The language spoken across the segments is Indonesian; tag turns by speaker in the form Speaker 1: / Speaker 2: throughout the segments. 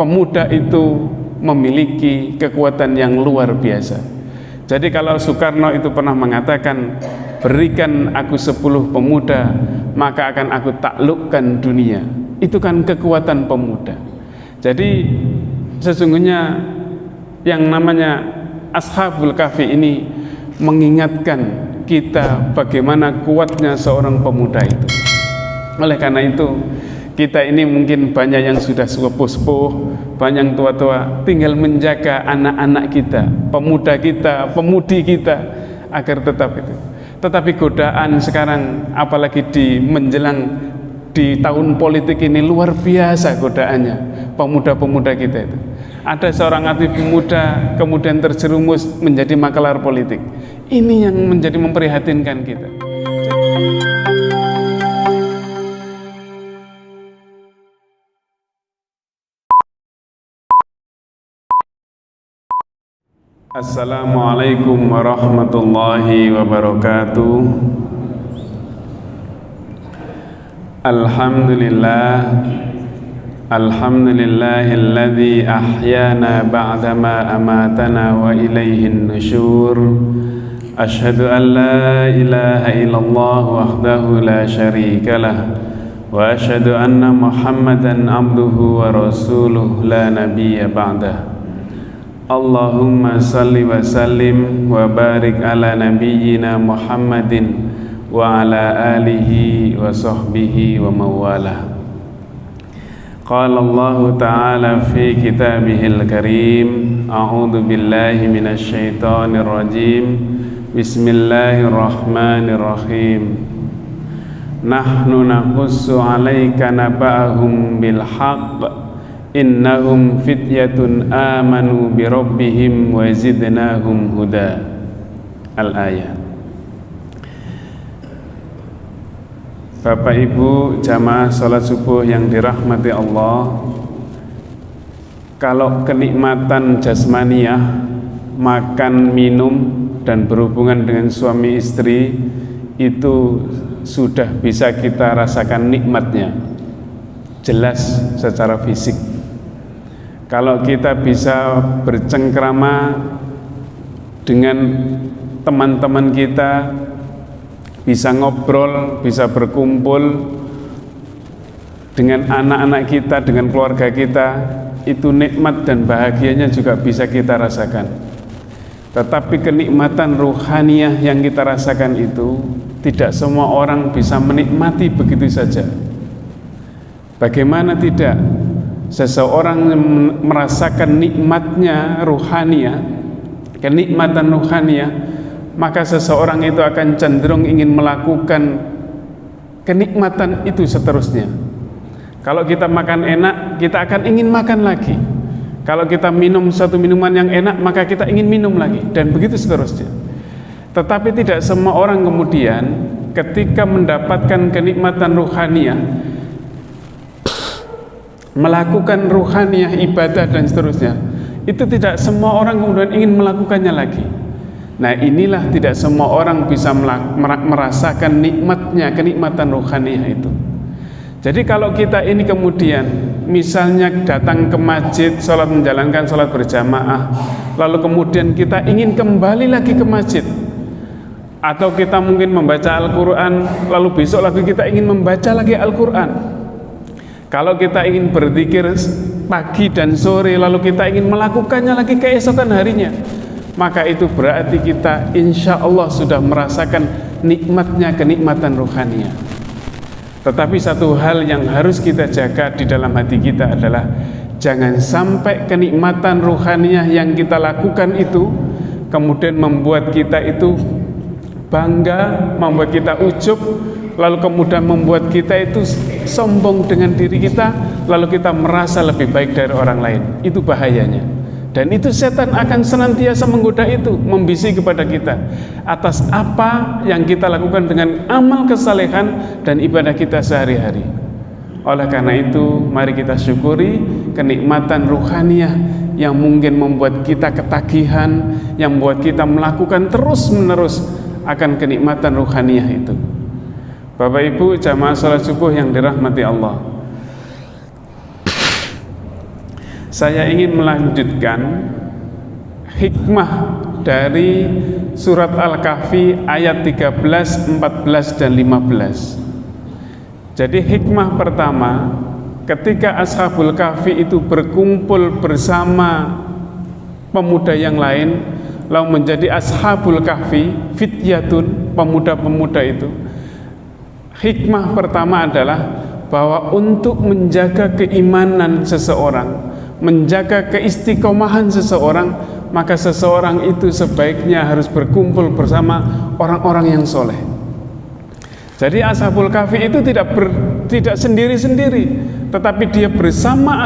Speaker 1: pemuda itu memiliki kekuatan yang luar biasa. Jadi kalau Soekarno itu pernah mengatakan, berikan aku 10 pemuda, maka akan aku taklukkan dunia. Itu kan kekuatan pemuda. Jadi sesungguhnya yang namanya Ashabul Kahfi ini mengingatkan kita bagaimana kuatnya seorang pemuda itu. Oleh karena itu, kita ini mungkin banyak yang sudah sepuh-sepuh, banyak yang tua-tua, tinggal menjaga anak-anak kita, pemuda kita, pemudi kita, agar tetap itu. Tetapi godaan sekarang, apalagi di menjelang di tahun politik ini, luar biasa godaannya pemuda-pemuda kita itu. Ada seorang aktivis pemuda kemudian terjerumus menjadi makelar politik. Ini yang menjadi memprihatinkan kita. Assalamualaikum warahmatullahi wabarakatuh. Alhamdulillahilladzi ahyana ba'dama amatana wa ilaihin nusyur. Asyhadu an la ilaha illallah wahdahu la syarikalah wa asyhadu anna Muhammadan abduhu wa rasuluh la nabiyya ba'dah. Allahumma salli wa sallim wa barik ala nabiyyina Muhammadin wa ala alihi wa sahbihi wa mawalah. Qala Allah ta'ala fi kitabihil karim, a'udzu billahi minasy syaithanir rajim. Bismillahirrahmanirrahim. Nahnu naqussu 'alaika naba'ahum bil haqq, innahum fityatun amanu bi rabbihim wa zidnahum huda. Al-ayat. Bapak Ibu jamaah salat subuh yang dirahmati Allah, kalau kenikmatan jasmaniah, makan, minum, dan berhubungan dengan suami istri itu sudah bisa kita rasakan nikmatnya, jelas secara fisik. Kalau kita bisa bercengkrama dengan teman-teman kita, bisa ngobrol, bisa berkumpul dengan anak-anak kita, dengan keluarga kita, itu nikmat dan bahagianya juga bisa kita rasakan. Tetapi kenikmatan ruhaniyah yang kita rasakan itu tidak semua orang bisa menikmati begitu saja. Bagaimana tidak? Seseorang yang merasakan nikmatnya ruhaniyah, kenikmatan ruhaniyah, maka seseorang itu akan cenderung ingin melakukan kenikmatan itu seterusnya. Kalau kita makan enak, kita akan ingin makan lagi. Kalau kita minum satu minuman yang enak, maka kita ingin minum lagi, dan begitu seterusnya. Tetapi tidak semua orang kemudian ketika mendapatkan kenikmatan ruhaniyah, melakukan ruhaniyah, ibadah dan seterusnya, itu tidak semua orang kemudian ingin melakukannya lagi. Nah, inilah tidak semua orang bisa merasakan nikmatnya kenikmatan ruhaniyah itu. Jadi kalau kita ini kemudian misalnya datang ke masjid, menjalankan sholat berjamaah, lalu kemudian kita ingin kembali lagi ke masjid, atau kita mungkin membaca Al-Quran, lalu besok lagi kita ingin membaca lagi Al-Quran. Kalau kita ingin berzikir pagi dan sore, lalu kita ingin melakukannya lagi keesokan harinya, maka itu berarti kita insya Allah sudah merasakan nikmatnya kenikmatan ruhaniyah. Tetapi satu hal yang harus kita jaga di dalam hati kita adalah jangan sampai kenikmatan ruhaniyah yang kita lakukan itu kemudian membuat kita itu bangga, membuat kita ujub, lalu kemudian membuat kita itu sombong dengan diri kita, lalu kita merasa lebih baik dari orang lain. Itu bahayanya. Dan itu setan akan senantiasa menggoda itu, membisi kepada kita atas apa yang kita lakukan dengan amal kesalehan dan ibadah kita sehari-hari. Oleh karena itu, mari kita syukuri kenikmatan ruhaniyah yang mungkin membuat kita ketagihan, yang membuat kita melakukan terus-menerus akan kenikmatan ruhaniyah itu. Bapak Ibu jamaah salat subuh yang dirahmati Allah, Saya ingin melanjutkan hikmah dari surat Al-Kahfi ayat 13, 14, dan 15. Jadi hikmah pertama, ketika Ashabul Kahfi itu berkumpul bersama pemuda yang lain, lalu menjadi Ashabul Kahfi, fityatun, pemuda-pemuda itu. Hikmah pertama adalah bahwa untuk menjaga keimanan seseorang, menjaga keistiqomahan seseorang, maka seseorang itu sebaiknya harus berkumpul bersama orang-orang yang soleh. Jadi Ashabul Kahfi itu tidak sendiri-sendiri, tetapi dia bersama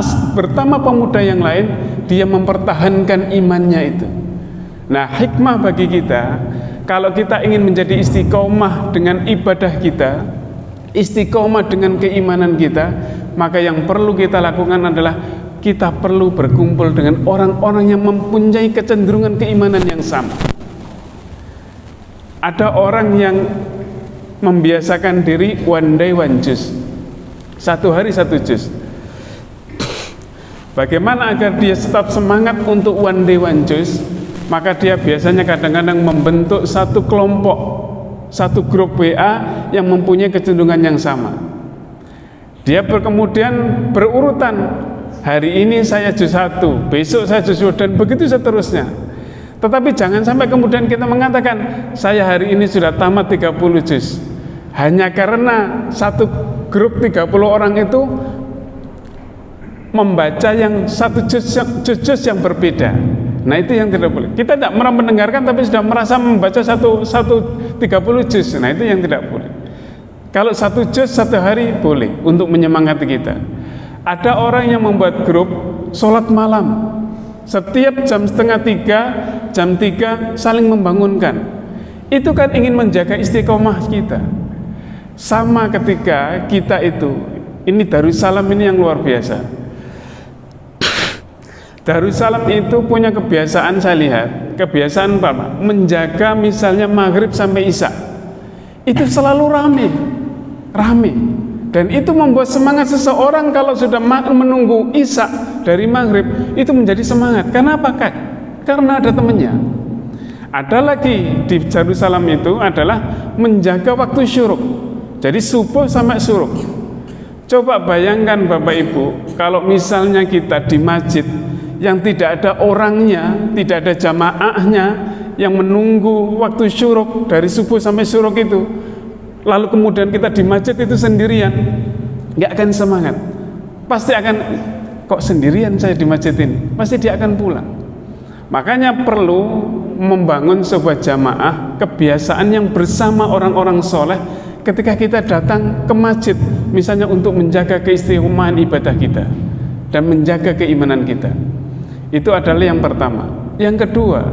Speaker 1: pemuda yang lain, dia mempertahankan imannya itu. Nah, hikmah bagi kita, kalau kita ingin menjadi istiqomah dengan ibadah kita, istiqomah dengan keimanan kita, maka yang perlu kita lakukan adalah kita perlu berkumpul dengan orang-orang yang mempunyai kecenderungan keimanan yang sama. Ada orang yang membiasakan diri one day one juz, satu hari satu juz. Bagaimana agar dia tetap semangat untuk one day one juz? Maka dia biasanya kadang-kadang membentuk satu kelompok, satu grup WA yang mempunyai kecenderungan yang sama. Dia kemudian berurutan, hari ini saya juz 1, besok saya juz 2, dan begitu seterusnya. Tetapi jangan sampai kemudian kita mengatakan, saya hari ini sudah tamat 30 juz, hanya karena satu grup 30 orang itu membaca yang satu juz yang berbeda. Nah, itu yang tidak boleh. Kita tidak pernah mendengarkan tapi sudah merasa membaca satu 30 juz. Nah, itu yang tidak boleh. Kalau satu juz satu hari boleh untuk menyemangati kita. Ada orang yang membuat grup sholat malam, setiap jam 2:30, jam 3 saling membangunkan. Itu kan ingin menjaga istiqomah kita. Sama ketika kita itu, ini Darussalam ini yang luar biasa. Darussalam itu punya kebiasaan, saya lihat kebiasaan apa? Menjaga misalnya maghrib sampai isya itu selalu rame, dan itu membuat semangat seseorang kalau sudah menunggu isya dari maghrib itu menjadi semangat. Kenapa? Karena ada temannya. Ada lagi di Darussalam itu adalah menjaga waktu syuruk, jadi subuh sampai syuruk. Coba bayangkan Bapak Ibu, kalau misalnya kita di masjid yang tidak ada orangnya, tidak ada jamaahnya, yang menunggu waktu syuruk dari subuh sampai syuruk itu, lalu kemudian kita di masjid itu sendirian, nggak akan semangat. Pasti akan, kok sendirian saya di masjid ini, pasti dia akan pulang. Makanya perlu membangun sebuah jamaah, kebiasaan yang bersama orang-orang soleh ketika kita datang ke masjid, misalnya untuk menjaga keistiqomahan ibadah kita dan menjaga keimanan kita. Itu adalah yang pertama. Yang kedua,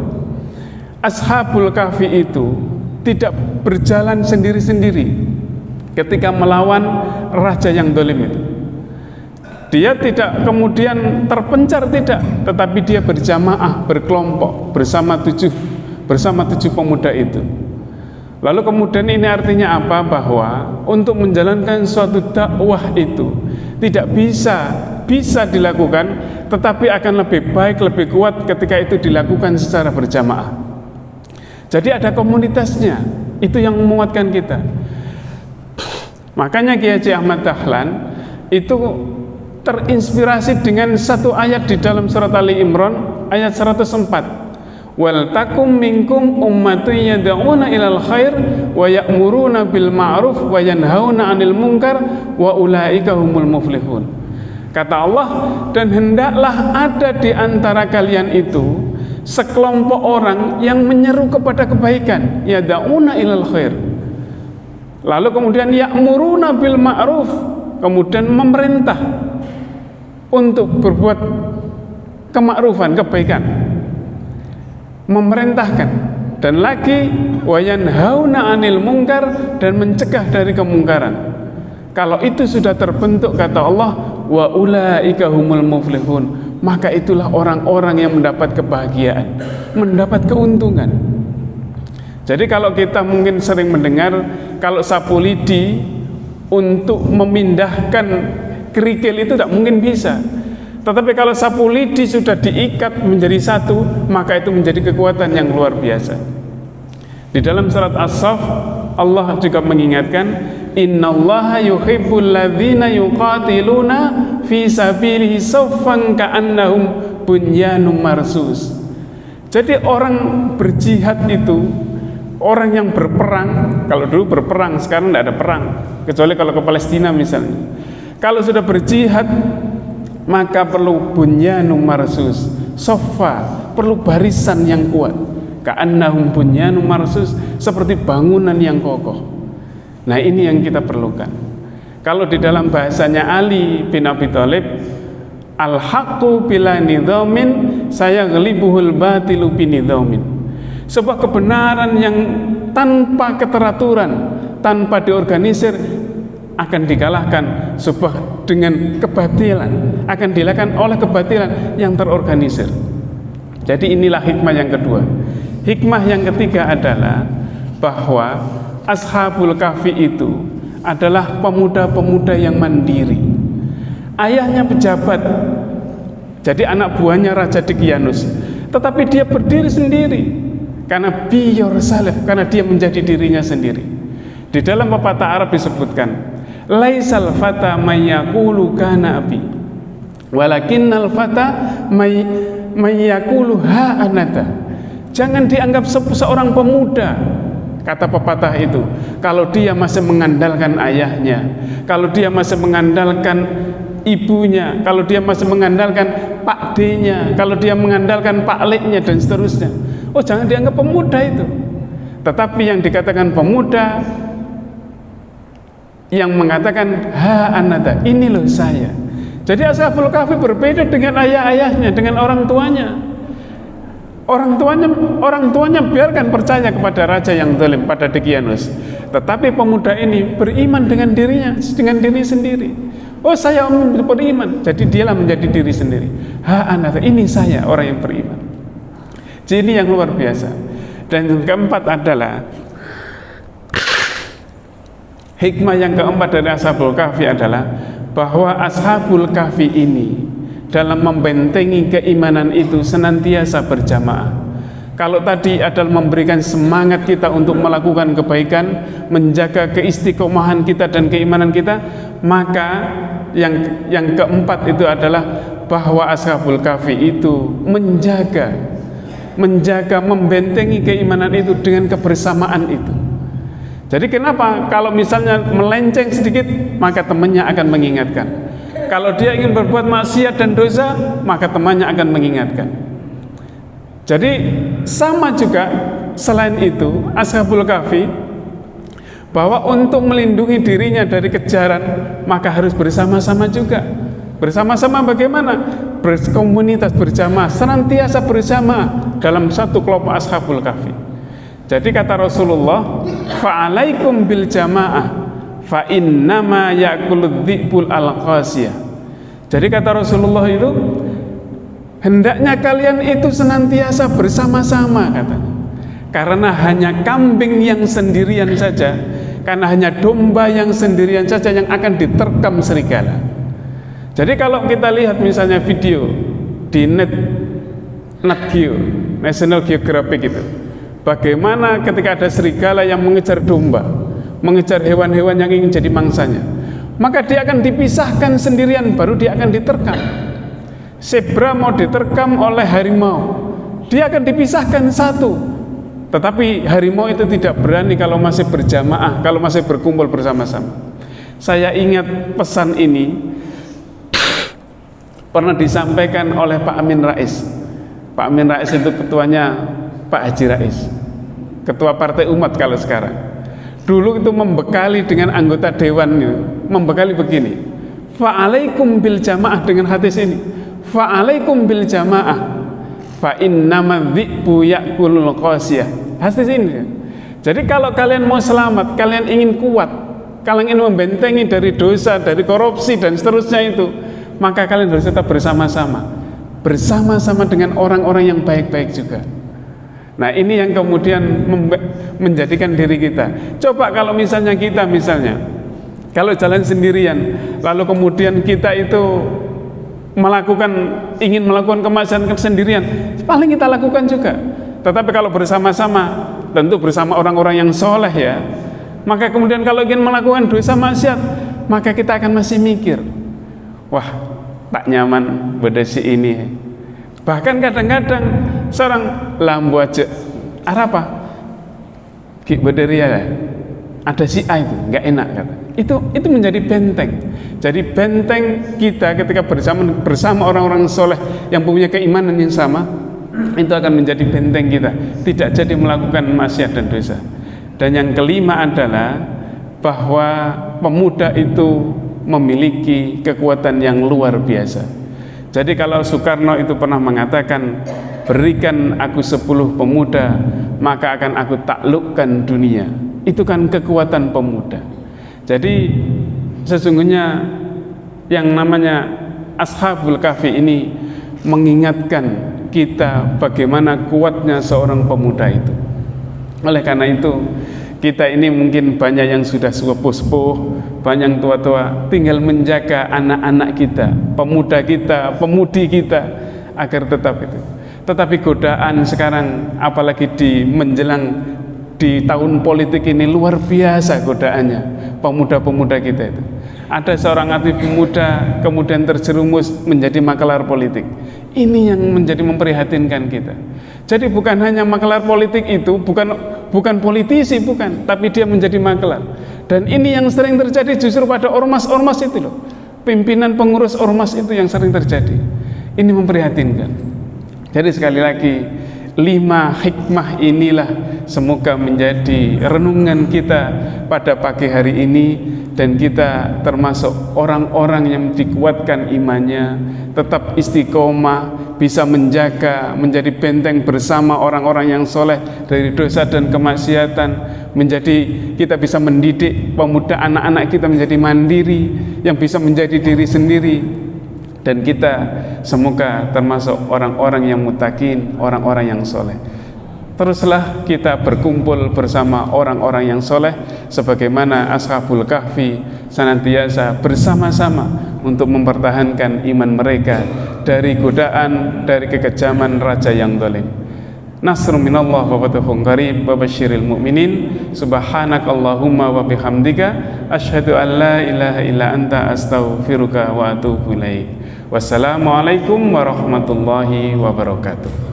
Speaker 1: Ashabul Kahfi itu tidak berjalan sendiri-sendiri ketika melawan raja yang dolim itu. Dia tidak kemudian terpencar, tidak, tetapi dia berjamaah, berkelompok bersama tujuh pemuda itu. Lalu kemudian ini artinya apa? Bahwa untuk menjalankan suatu dakwah itu tidak bisa dilakukan, tetapi akan lebih baik, lebih kuat ketika itu dilakukan secara berjamaah. Jadi ada komunitasnya, itu yang menguatkan kita. Makanya Kiai Haji Ahmad Dahlan itu terinspirasi dengan satu ayat di dalam surat Ali Imran ayat 104. Wal takum minkum ummatun yad'una ilal khair wa ya'muruna bil ma'ruf wa yanhauna 'anil munkar wa ulaika humul muflihun. Kata Allah, dan hendaklah ada di antara kalian itu sekelompok orang yang menyeru kepada kebaikan, yad'una ilal khair. Lalu kemudian ya'muruna bil ma'ruf, kemudian memerintah untuk berbuat kemakrufan, kebaikan, memerintahkan, dan lagi wayanhauna 'anil munkar, dan mencegah dari kemungkaran. Kalau itu sudah terbentuk, kata Allah, wa ulaika humul muflihun, maka itulah orang-orang yang mendapat kebahagiaan, mendapat keuntungan. Jadi kalau kita mungkin sering mendengar kalau sapu lidi untuk memindahkan kerikil itu tidak mungkin bisa. Tetapi kalau sapu lidi sudah diikat menjadi satu, maka itu menjadi kekuatan yang luar biasa. Di dalam surat As-Saff, Allah juga mengingatkan, innallaha yuhibbul ladzina yuqatiluna fi sabilihi saffan ka'annahum bunyanun marsus. Jadi orang berjihad itu, orang yang berperang, kalau dulu berperang, sekarang tidak ada perang, kecuali kalau ke Palestina misalnya. Kalau sudah berjihad, maka perlu bunyanun marsus, soffa, perlu barisan yang kuat. Ka'annahum bunyanun marsus, seperti bangunan yang kokoh. Nah, ini yang kita perlukan. Kalau di dalam bahasanya Ali bin Abi Thalib, al-haqqu bila nidhamin saya ghalibuhul batilu binidhamin. Sebuah kebenaran yang tanpa keteraturan, tanpa diorganisir, akan dikalahkan dengan kebatilan, akan dilakukan oleh kebatilan yang terorganisir. Jadi inilah hikmah yang kedua. Hikmah yang ketiga adalah bahwa Ashabul Kahfi itu adalah pemuda-pemuda yang mandiri. Ayahnya pejabat, jadi anak buahnya Raja Dqiyanus, tetapi dia berdiri sendiri karena be yourself, karena dia menjadi dirinya sendiri. Di dalam pepatah Arab disebutkan, laisal fata mayyaqulu kana abi, walakinnal fata mayyaqulu ha anata. Jangan dianggap seorang pemuda, kata pepatah itu, kalau dia masih mengandalkan ayahnya, kalau dia masih mengandalkan ibunya, kalau dia masih mengandalkan Pak D-nya, kalau dia mengandalkan Pak Leknya dan seterusnya. Oh, jangan dianggap pemuda itu. Tetapi yang dikatakan pemuda, yang mengatakan ha anata, ini loh saya. Jadi Ashabul Kahfi berbeda dengan ayah-ayahnya, dengan orang tuanya. Orang tuanya biarkan percaya kepada raja yang zalim, pada Dqiyanus. Tetapi pemuda ini beriman dengan dirinya, dengan diri sendiri. Oh, saya beriman, jadi dialah menjadi diri sendiri. Ha anata, ini saya orang yang beriman. Jadi ini yang luar biasa. Dan yang keempat adalah hikmah yang keempat dari Ashabul Kahfi adalah bahwa Ashabul Kahfi ini dalam membentengi keimanan itu senantiasa berjamaah. Kalau tadi adalah memberikan semangat kita untuk melakukan kebaikan, menjaga keistiqomahan kita dan keimanan kita, maka yang keempat itu adalah bahwa Ashabul Kahfi itu menjaga membentengi keimanan itu dengan kebersamaan itu. Jadi kenapa kalau misalnya melenceng sedikit, maka temannya akan mengingatkan. Kalau dia ingin berbuat maksiat dan dosa, maka temannya akan mengingatkan. Jadi sama juga selain itu Ashabul Kahfi, bahwa untuk melindungi dirinya dari kejaran, maka harus bersama-sama juga. Bersama-sama bagaimana? Berkomunitas, berjamaah, senantiasa bersama dalam satu kelompok Ashabul Kahfi. Jadi kata Rasulullah, fa'alaikum bil jamaah fa innama ya'kulud dhi'bul al-qasiyah. Jadi kata Rasulullah itu, hendaknya kalian itu senantiasa bersama-sama, katanya. Karena hanya kambing yang sendirian saja, karena hanya domba yang sendirian saja yang akan diterkam serigala. Jadi kalau kita lihat misalnya video di Nat Geo, National Geographic itu, bagaimana ketika ada serigala yang mengejar domba, mengejar hewan-hewan yang ingin jadi mangsanya, maka dia akan dipisahkan sendirian, baru dia akan diterkam. Zebra mau diterkam oleh harimau, dia akan dipisahkan satu. Tetapi harimau itu tidak berani kalau masih berjamaah, kalau masih berkumpul bersama-sama. Saya ingat pesan ini pernah disampaikan oleh Pak Amin Rais. Pak Amin Rais itu ketuanya Pak Haji Rais, ketua Partai Umat kalau sekarang. Dulu itu membekali dengan anggota dewannya, membekali begini, fa'alaikum bil jamaah, dengan hadis ini, fa'alaikum bil jamaah fa innama dhi'bu ya'kulul qasiyah. Hadis ini. Jadi kalau kalian mau selamat, kalian ingin kuat, kalian ingin membentengi dari dosa, dari korupsi dan seterusnya itu, maka kalian harus tetap bersama-sama, bersama-sama dengan orang-orang yang baik-baik juga. Nah, ini yang kemudian menjadikan diri kita. Coba kalau misalnya kalau jalan sendirian, lalu kemudian kita itu ingin melakukan kemaksiatan sendirian, paling kita lakukan juga. Tetapi kalau bersama-sama, tentu bersama orang-orang yang soleh ya, maka kemudian kalau ingin melakukan dosa maksiat, maka kita akan masih mikir, wah tak nyaman bedesi ini. Bahkan kadang-kadang seorang lambu aja apa ki bederia ya, ada si A itu nggak enak kata. Itu menjadi benteng. Jadi benteng kita ketika bersama orang-orang soleh yang punya keimanan yang sama, itu akan menjadi benteng kita, tidak jadi melakukan maksiat dan dosa. Dan yang kelima adalah bahwa pemuda itu memiliki kekuatan yang luar biasa. Jadi kalau Soekarno itu pernah mengatakan, berikan aku 10 pemuda, maka akan aku taklukkan dunia. Itu kan kekuatan pemuda. Jadi sesungguhnya yang namanya Ashabul Kahfi ini mengingatkan kita bagaimana kuatnya seorang pemuda itu. Oleh karena itu, kita ini mungkin banyak yang sudah sepuh-sepuh, banyak yang tua-tua, tinggal menjaga anak-anak kita, pemuda kita, pemudi kita, agar tetap itu. Tetapi godaan sekarang, apalagi menjelang di tahun politik ini, luar biasa godaannya pemuda-pemuda kita itu. Ada seorang aktif pemuda kemudian terjerumus menjadi makelar politik. Ini yang menjadi memprihatinkan kita. Jadi bukan hanya makelar politik itu, bukan politisi, bukan, tapi dia menjadi makelar. Dan ini yang sering terjadi justru pada ormas-ormas itu loh. Pimpinan pengurus ormas itu yang sering terjadi. Ini memprihatinkan. Jadi sekali lagi, 5 hikmah inilah semoga menjadi renungan kita pada pagi hari ini, dan kita termasuk orang-orang yang dikuatkan imannya, tetap istiqomah, bisa menjadi benteng bersama orang-orang yang soleh dari dosa dan kemaksiatan, kita bisa mendidik pemuda anak-anak kita menjadi mandiri, yang bisa menjadi diri sendiri. Dan kita semoga termasuk orang-orang yang muttaqin, orang-orang yang soleh. Teruslah kita berkumpul bersama orang-orang yang soleh, sebagaimana Ashabul Kahfi senantiasa bersama-sama untuk mempertahankan iman mereka dari godaan, dari kekejaman raja yang zalim. Nasrun minallah wa fathun qarib wa basyiril mu'minin. Subhanakallahumma wa bihamdika asyhadu an la ilaha illa anta astaghfiruka wa atubu ilaik. Wassalamualaikum warahmatullahi wabarakatuh.